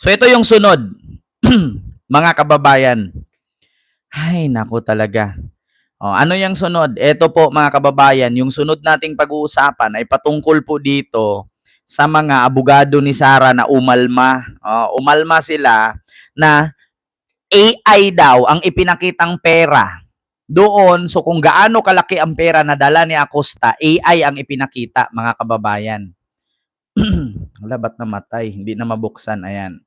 So ito yung sunod. Mga kababayan. Ay, naku talaga. Ano yung sunod? Ito po mga kababayan, yung sunod nating pag-uusapan ay patungkol po dito sa mga abogado ni Sara na umalma. Umalma sila na AI daw ang ipinakitang pera doon. So kung gaano kalaki ang pera na dala ni Acosta, AI ang ipinakita mga kababayan. Wala, ba't namatay? Hindi na mabuksan. Ayan.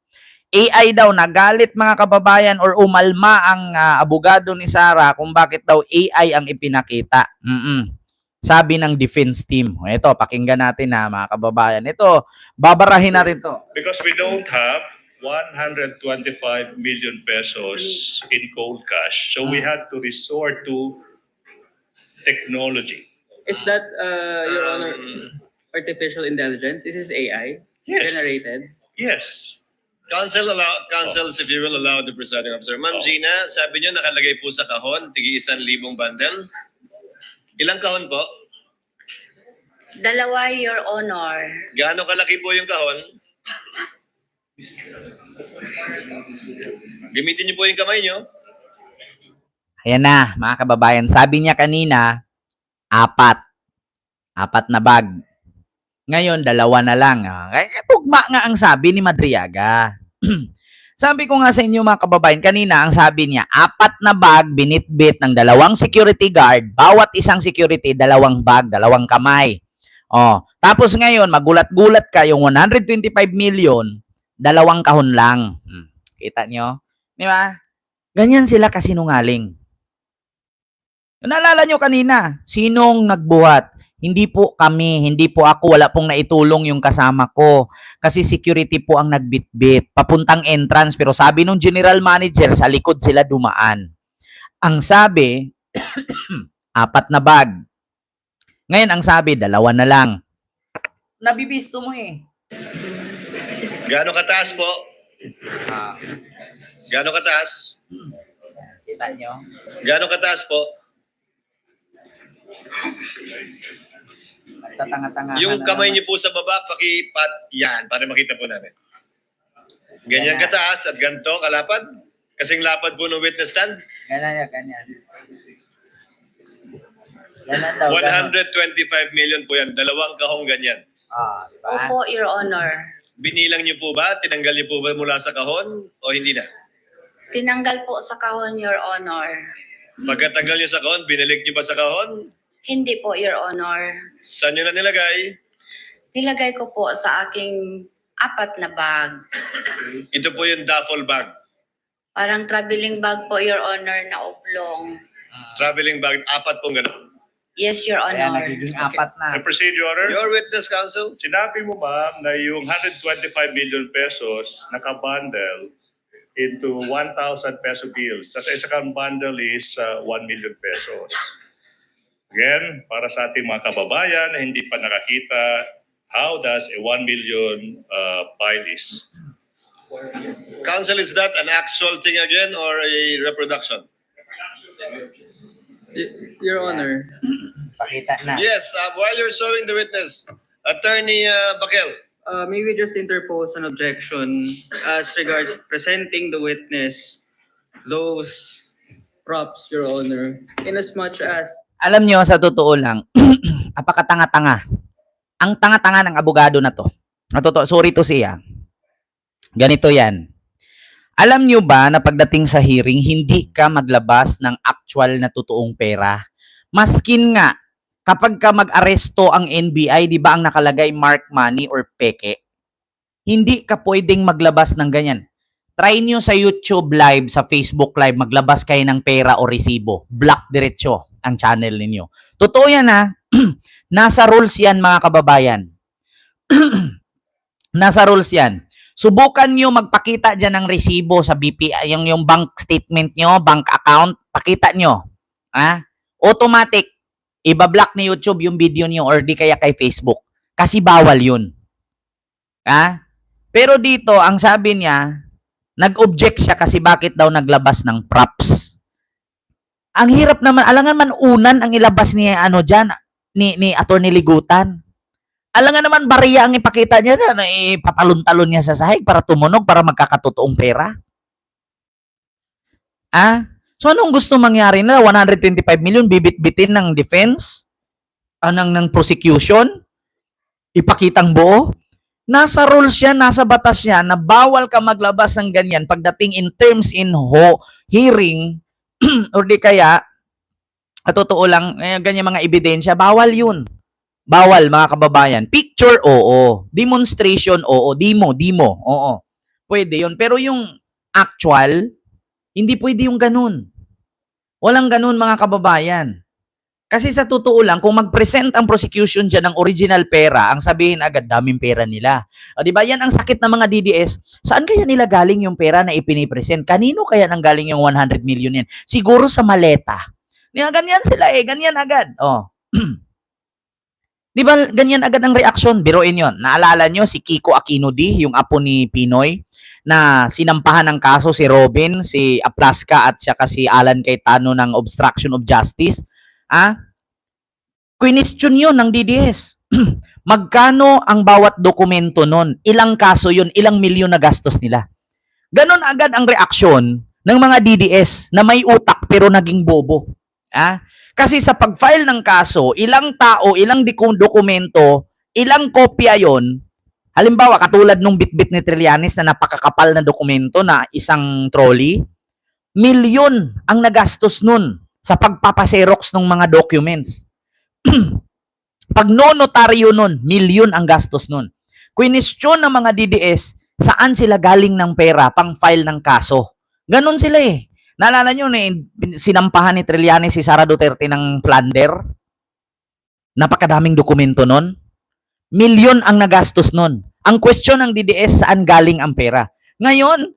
AI daw, nagalit mga kababayan or umalma ang abogado ni Sara kung bakit daw AI ang ipinakita. Sabi ng defense team. Ito, pakinggan natin na mga kababayan. Ito, babarahin natin to. Because we don't have 125 million pesos in cold cash. So we had to resort to technology. Is that, Your Honor, artificial intelligence? Is this AI? Yes. Generated? Yes. Councils, if you will allow the presiding officer. Ma'am Gina, sabi niyo nakalagay po sa kahon, tigi 1,000 bundle. Ilang kahon po? Dalawa, Your Honor. Gaano kalaki po yung kahon? Gamitin niyo po yung kamay niyo. Ayan na, mga kababayan. Sabi niya kanina, 4 na bag. Ngayon, 2 na lang. Tugma nga ang sabi ni Madriaga. Sabi ko nga sa inyo mga kababayan, kanina ang sabi niya, 4 na bag, binitbit ng 2 security guard. Bawat isang security, 2 bag, 2 kamay. Tapos ngayon, magulat-gulat ka, yung 125 million, 2 kahon lang. Kita nyo? Di ba? Ganyan sila kasinungaling. Naalala nyo kanina, sinong nagbuhat? Hindi po kami, hindi po ako, wala pong naitulong yung kasama ko. Kasi security po ang nagbitbit. Papuntang entrance, pero sabi nung general manager, sa likod sila dumaan. Ang sabi, 4 na bag. Ngayon, ang sabi, 2 na lang. Nabibisto mo eh. Gaano kataas po? Gaano kataas? Kita nyo? Gaano kataas po? Tatanga-tanga. Yung kamay niyo po sa baba, pakipat yan para makita po namin. Ganyan kataas at ganito kalapad. Kasing lapad po ng witness stand. Ganyan. Ganyan daw. 125 million po yan. 2 kahong ganyan. Diba? Opo, Your Honor. Binilang niyo po ba? Tinanggal niyo po ba mula sa kahon? O hindi na? Tinanggal po sa kahon, Your Honor. Pagkatanggal niyo sa kahon, binalik niyo ba sa kahon? Hindi po, Your Honor. Saan niyo na nilagay? Nilagay ko po sa aking 4 na bag. Ito po yung duffel bag. Parang traveling bag po, Your Honor, na oblong. Traveling bag, 4 pong gano'n. Yes, Your Kaya Honor. nagiging 4 na. I proceed, Your Honor. Your witness, counsel. Sinabi mo, ma'am, na yung 125 million pesos nakabundle into 1,000 peso bills. Sa isang bundle is 1 million pesos. Again, para sa ating mga kababayan na hindi pa nakakita, how does a 1 million file is? Counsel, is that an actual thing again or a reproduction? Your Honor. Pakita na. Yes, while you're showing the witness, Attorney Bakel. May we just interpose an objection as regards presenting the witness those props, Your Honor, in as much as Alam nyo, sa totoo lang, apakatanga-tanga. Ang tanga-tanga ng abogado na to. Sorry to say, ganito yan. Alam nyo ba na pagdating sa hearing, hindi ka maglabas ng actual na totoong pera? Maskin nga, kapag ka mag-aresto ang NBI, di ba ang nakalagay mark money or peke? Hindi ka pwedeng maglabas ng ganyan. Try nyo sa YouTube live, sa Facebook live, maglabas kayo ng pera o resibo. Block diretso ang channel ninyo. Totoo yan Nasa rules yan mga kababayan. Nasa rules yan. Subukan nyo magpakita dyan ng resibo sa BPI, yung bank statement nyo, bank account, pakita nyo. Automatic, ibablock ni YouTube yung video nyo or di kaya kay Facebook. Kasi bawal yun. Pero dito, ang sabi niya, nag-object siya kasi bakit daw naglabas ng props. Ang hirap naman, alangan man unan ang ilabas ni ni Attorney Ligutan. Alam nga naman, bariya ang ipakita niya na ipatalon-talon niya sa sahig para tumunog, para magkakatotoong pera. So anong gusto mangyari na 125 million bibit-bitin ng defense? Ng prosecution? Ipakitang buo? Nasa rules yan, nasa batas yan na bawal ka maglabas ng ganyan pagdating in terms in hearing or di kaya, totoo lang, ganyan mga ebidensya, bawal yun. Bawal, mga kababayan. Picture, oo. Demonstration, oo. Demo, oo. Pwede yun. Pero yung actual, hindi pwede yung ganun. Walang ganun, mga kababayan. Kasi sa totoo lang, kung mag-present ang prosecution dyan ng original pera, ang sabihin agad, daming pera nila. O, di ba? Yan ang sakit ng mga DDS. Saan kaya nila galing yung pera na ipinipresent? Kanino kaya nang galing yung 100 million yan? Siguro sa maleta. Ganyan sila ganyan agad. Oh. Di ba, ganyan agad ang reaksyon? Biruin yon. Naalala nyo si Kiko Aquino D, yung apo ni Pinoy, na sinampahan ng kaso si Robin, si Aplaska at saka si Alan Cayetano ng obstruction of justice. Question yun ng DDS. Magkano ang bawat dokumento nun? Ilang kaso yun? Ilang milyon na gastos nila? Ganon agad ang reaksyon ng mga DDS na may utak pero naging bobo. Kasi sa pag-file ng kaso, ilang tao, ilang dokumento, ilang kopya yon. Halimbawa, katulad nung bitbit ni Trillanes na napakakapal na dokumento na isang trolley, milyon ang nagastos nun sa pagpapaserox ng mga documents. Pag no-notaryo nun, milyon ang gastos nun. Question ng mga DDS, saan sila galing ng pera pang file ng kaso? Ganon sila Naalala nyo na sinampahan ni Trillanes si Sara Duterte ng plunder? Napakadaming dokumento nun. Milyon ang nagastos nun. Ang question ng DDS, saan galing ang pera? Ngayon,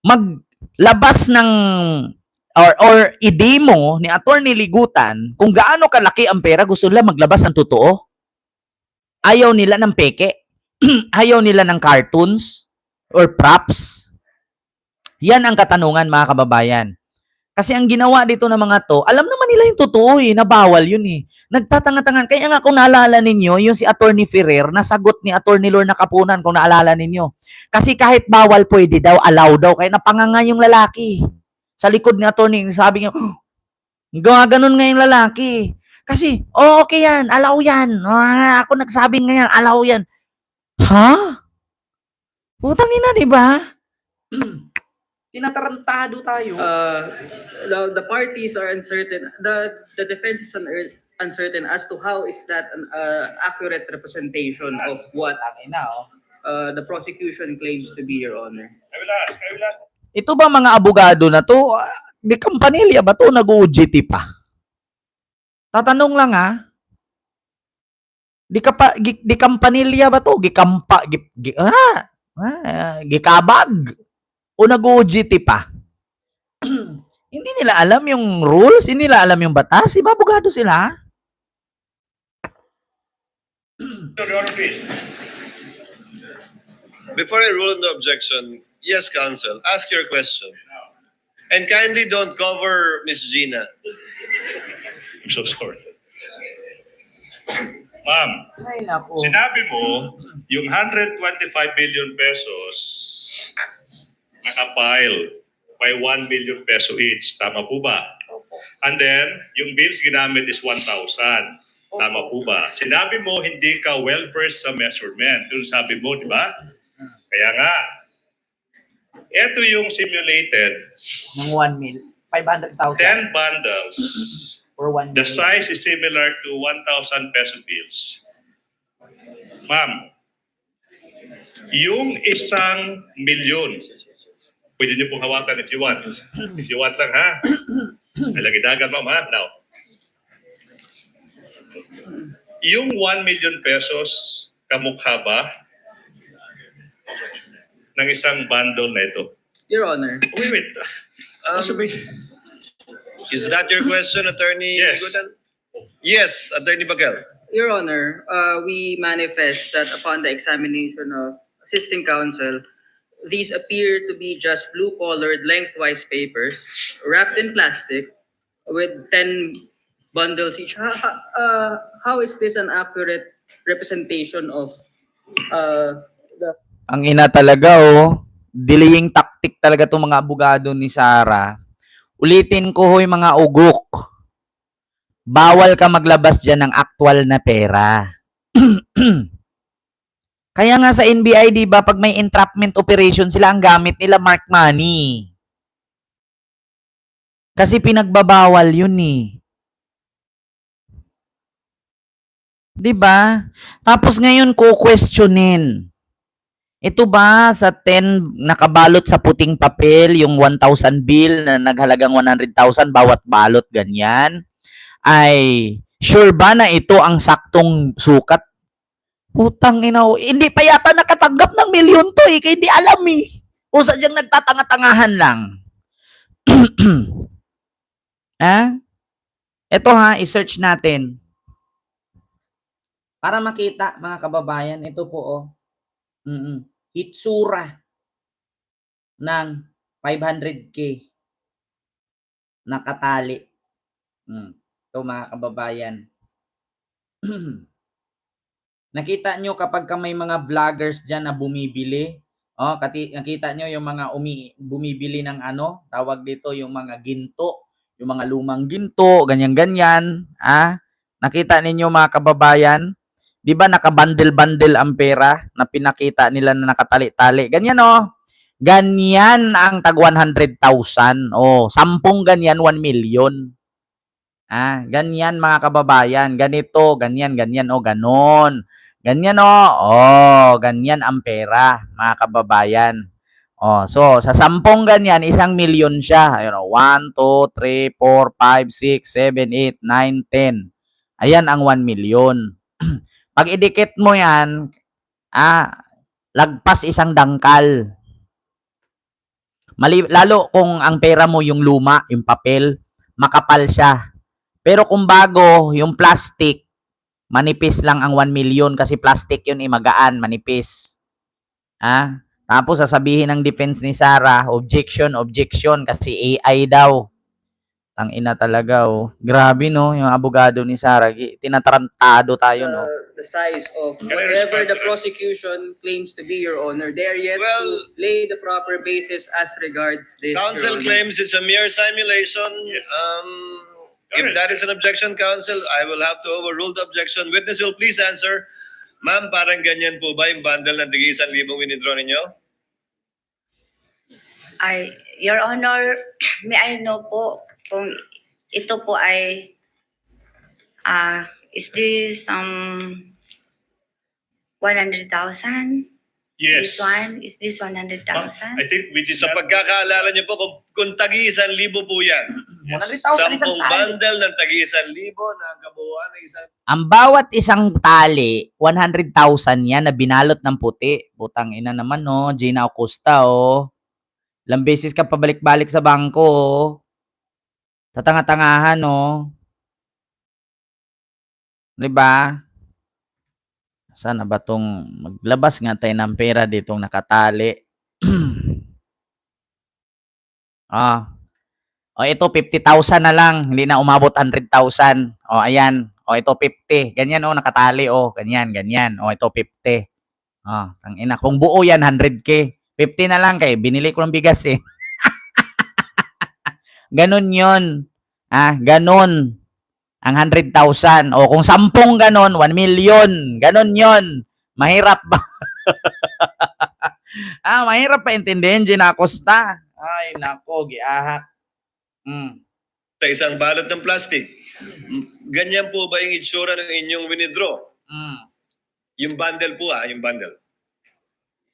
maglabas ng or i-demo ni Attorney Ligutan kung gaano kalaki ang pera, gusto nila maglabas ng totoo. Ayaw nila ng peke. Ayaw nila ng cartoons or props. Yan ang katanungan, mga kababayan. Kasi ang ginawa dito ng mga to, alam naman nila yung totoo na bawal yun Nagtatanga-tangan. Kaya nga kung naalala ninyo, yung si Attorney Ferrer, nasagot ni Attorney Lorna Capunan kung naalala ninyo. Kasi kahit bawal, pwede daw, allow daw. Kaya napanganga yung lalaki. Sa likod ni Attorney, sabi niya, ganun nga yung lalaki. Kasi, okay yan, allow yan. Ako nagsabing nga yan, allow yan. Putang ina, di ba? Tinatarantado tayo. The parties are uncertain. The defense is uncertain as to how is that an accurate representation of what the prosecution claims to be, Your Honor. I will ask. Ito ba mga abogado na to, di kampanilya ba to nag-UGT pa? Tatanong lang di kampanilya ba to? Gikabag? O nag-UGT pa? Hindi nila alam yung rules, hindi nila alam yung batas, abogado sila. Your Honor, please. Before I rule on the objection, yes, counsel, ask your question. And kindly don't cover Miss Gina. I'm so sorry. Ma'am, Ay, naku. sinabi mo, yung 125 billion pesos nakapile by 1 million peso each. Tama po ba? And then, yung bills ginamit is 1,000. Tama po ba? Sinabi mo, hindi ka well-versed sa measurement. Yung sabi mo, di ba? Kaya nga, ito yung simulated Ng 1 million. 500,000 10 bundles. or 1 million. The size is similar to 1,000 peso bills. Ma'am, yung 1,000,000, pwede niyo pong hawakan if you want. If you want lang, ha? Lagi dagan, ma'am, ha? Now, yung 1 million pesos, kamukha ba ng isang bundle na ito? Your Honor. Wait. Is that your question, Attorney Yes. Ligutan? Yes, Attorney Bagal. Your Honor, we manifest that upon the examination of assisting counsel, these appear to be just blue-colored lengthwise papers wrapped in plastic with 10 bundles each. How is this an accurate representation of the Ang ina talaga, oh. Delaying tactic talaga itong mga abogado ni Sara. Ulitin ko, hoy mga ugok. Bawal ka maglabas dyan ng actual na pera. Kaya nga sa NBI, di ba, pag may entrapment operation, sila ang gamit nila mark money. Kasi pinagbabawal yun eh. Di ba? Tapos ngayon, questionin. Ito ba sa 10 nakabalot sa puting papel, yung 1,000 bill na naghalagang 100,000 bawat balot, ganyan? Ay, sure ba na ito ang saktong sukat? Putang ina, hindi pa yata nakatanggap ng milyon to eh, kaya hindi alam eh. O sadyang nagtatanga-tangahan lang. Ha? Ito ha, i-search natin. Para makita, mga kababayan, ito po oh. Hitsura ng 500K nakatali. Ito mga kababayan. Nakita nyo kapag may mga vloggers dyan na bumibili, nakita nyo yung mga bumibili ng ano, tawag dito yung mga ginto, yung mga lumang ginto, ganyan-ganyan. Nakita ninyo mga kababayan, di ba nakabundle-bundle ang pera na pinakita nila na nakatali-tali? Ganyan oh. Ganyan ang tag 100,000. 10 ganyan 1 million. Ganyan mga kababayan. Ganito, ganyan, ganon. Ganyan ganyan ang pera, mga kababayan. So sa 10 ganyan, 1 million siya. Ayun 1, 2, 3, 4, 5, 6, 7, 8, 9, 10. Ayan ang 1 million. Pag idikit mo yan, lagpas 1 dangkal. Lalo kung ang pera mo yung luma, yung papel, makapal siya. Pero kung bago, yung plastic, manipis lang ang 1 million kasi plastic yun magaan, manipis. Tapos sasabihin ng defense ni Sara, objection kasi AI daw. Ang ina talaga oh. Grabe no, yung abogado ni Sara, tinatarantado tayo no. the size of whatever the prosecution claims to be, Your Honor. They're yet to lay the proper basis as regards this. Counsel Your Honor. claims it's a mere simulation. Yes. If that is an objection, counsel, I will have to overrule the objection. Witness will please answer. Ma'am, parang ganyan po ba yung bundle na tigi 1,000 winidraw ninyo? Your Honor, may I know po kung ito po ay is this 100,000? Yes. This one, is this 100,000? I think we did Sa not. pagkakaalala niyo po, kung tagi 1,000 po yan, 100,000 10 isang tali. bundle ng tagi 1,000 na kabuuan ng isang... Ang bawat isang tali, 100,000 yan na binalot ng puti. Putang ina naman no, Gina Acosta oh. Ilang beses ka pabalik-balik sa bangko oh. Tatanga-tangahan no. Diba? Sana ba tong maglabas nga tayo ng pera ditong nakatali? Ito 50,000 na lang, hindi na umabot 100,000. Ayan. Ito 50. Ganyan nakatali ganyan. Ito 50. Tangina, kung buo yan 100K. 50 na lang kay binili ko ng bigas eh. Ganon 'yon. Ganon. Ang 100,000. Kung 10 ganon, 1 million. Ganon 'yon. Mahirap ba? Mahirap pa intindihin, Gina Acosta. Ay, nako, giahak. Sa isang balot ng plastic. Ganyan po ba yung itsura ng inyong winidraw? Yung bundle po yung bundle.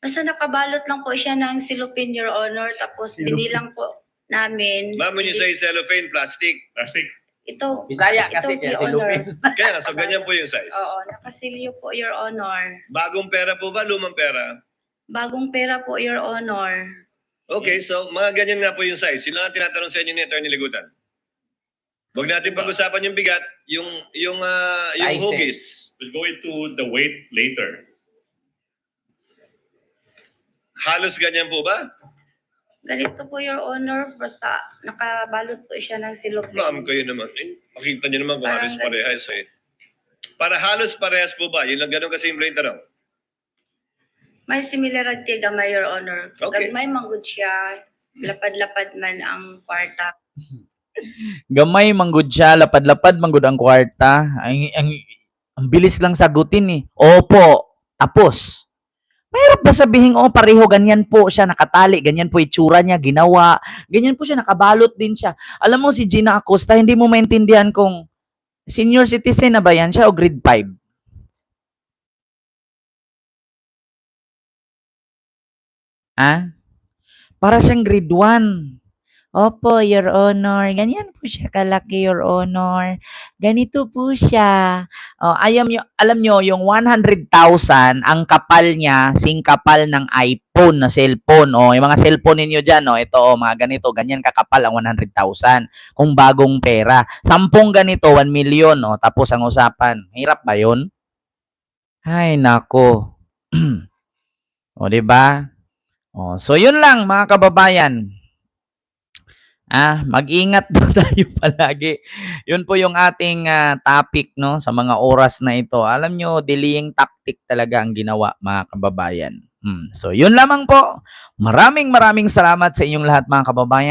Basta nakabalot lang po siya ng silupin, Your Honor, tapos binilang po namin. Ma'am, when you say cellophane, plastic. Plastic. Ito. Bisaya ito, kasi kaya Your si Honor. Lupin. Kaya nga, so ganyan po yung size. Oo, nakasilyo po, Your Honor. Bagong pera po ba? Lumang pera? Bagong pera po, Your Honor. Okay, so mga ganyan nga po yung size. Yun lang ang tinatanong sa inyo ni Atty. Ligutan. Huwag natin pag-usapan yung bigat, yung Size, hugis. We'll go into the weight later. Halos ganyan po ba? Ganito po, Your Honor, basta nakabalot po siya ng silupin. Ma'am, kayo naman. Makita niyo naman kung halos Parang parehas eh. Para halos parehas po ba? Yun lang ganun kasi yung brain tanong. May similarity gamay, Your Honor. Okay. Gagmay manggod siya, lapad-lapad man ang kwarta. Gamay manggod siya, lapad-lapad manggod ang kwarta. Ang bilis lang sagutin eh. Opo, tapos. Mahirap ba sabihin, oh, pareho, ganyan po siya, nakatali, ganyan po itsura niya, ginawa, ganyan po siya, nakabalot din siya. Alam mo, si Gina Acosta, hindi mo maintindihan kung senior citizen na ba yan siya o grade 5? Ah? Para siyang grade 1. Opo, Your Honor. Ganyan po siya kalaki, Your Honor. Ganito po siya. Oh, alam nyo, yung 100,000, ang kapal niya, sing kapal ng iPhone na cellphone. Oh, yung mga cellphone ninyo dyan, oh, ito, oh, mga ganito, ganyan kakapal ang 100,000. Kung bagong pera. 10 ganito, 1 million. Oh, tapos ang usapan. Hirap ba yun? Ay, nako. O, diba? Oh, so yun lang mga kababayan. Mag-ingat po tayo palagi. Yun po yung ating topic no sa mga oras na ito. Alam nyo, delaying tactic talaga ang ginawa mga kababayan. So yun lamang po. Maraming salamat sa inyong lahat mga kababayan.